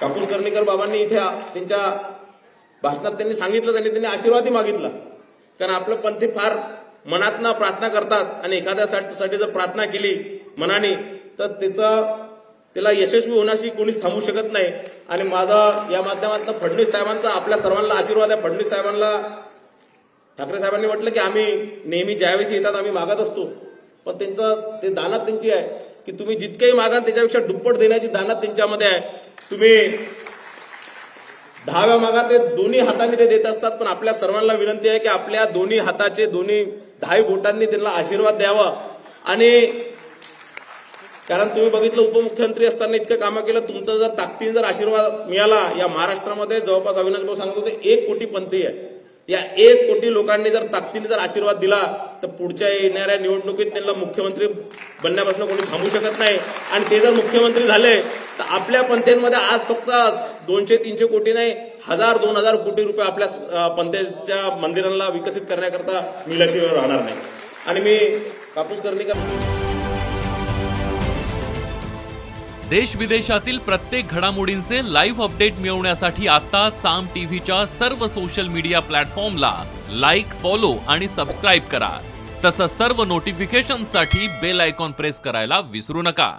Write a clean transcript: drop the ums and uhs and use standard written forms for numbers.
कापूस कर्णिकर बाबांनी इथे त्यांच्या भाषणात त्यांनी सांगितलं, त्यांनी आशीर्वादही मागितला. कारण आपलं पंथी फार मनातनं प्रार्थना करतात आणि एखाद्यासाठी जर प्रार्थना केली मनाने तर त्याला यशस्वी होण्याशी कोणीच थांबू शकत नाही. आणि माझा या माध्यमातून फडणवीस साहेबांचा आपल्या सर्वांना आशीर्वाद आहे. फडणवीस साहेबांना ठाकरे साहेबांनी म्हटलं की आम्ही नेहमी ज्यावेळेस येतात आम्ही मागत असतो, पण ते दानत त्यांची आहे की तुम्ही जितकेही मागा त्याच्यापेक्षा दुप्पट देण्याची दानत त्यांच्यामध्ये आहे. तुम्ही 10व्या मागा ते दोन्ही हातांनी ते देत असतात, पण आपल्या सर्वांना विनंती आहे की आपल्या दोन्ही हाताचे दोन्ही 10 बोटांनी त्यांना आशीर्वाद द्यावा. आणि कारण तुम्ही बघितलं उपमुख्यमंत्री असताना इतकं कामं केलं, तुमचा जर ताकदीने जर आशीर्वाद मिळाला या महाराष्ट्रामध्ये जवळपास अविनाश भाऊ सांगत होते 1 कोटी पंथी आहे. या 1 कोटी लोकांनी जर ताकदीने जर आशीर्वाद दिला तर पुढच्या येणाऱ्या निवडणुकीत त्यांना मुख्यमंत्री बनण्यापासून कोणी थांबू शकत नाही. आणि ते जर मुख्यमंत्री झाले तर आपल्या पंथांमध्ये आज फक्त 200-300 कोटी नाही 1000-2000 कोटी रुपये आपल्या पंथाच्या मंदिरांना विकसित करण्याकरता मिळाल्याशिवाय राहणार नाही. आणि मी कापूस कर्णिकर देश विदेशातील प्रत्येक घडामोडींचे लाईव्ह अपडेट मिळवण्यासाठी आता साम टीव्हीच्या सर्व सोशल मीडिया प्लॅटफॉर्मला लाईक, फॉलो आणि सबस्क्राईब करा. तसंच सर्व नोटिफिकेशनसाठी बेल आयकॉन प्रेस करायला विसरू नका.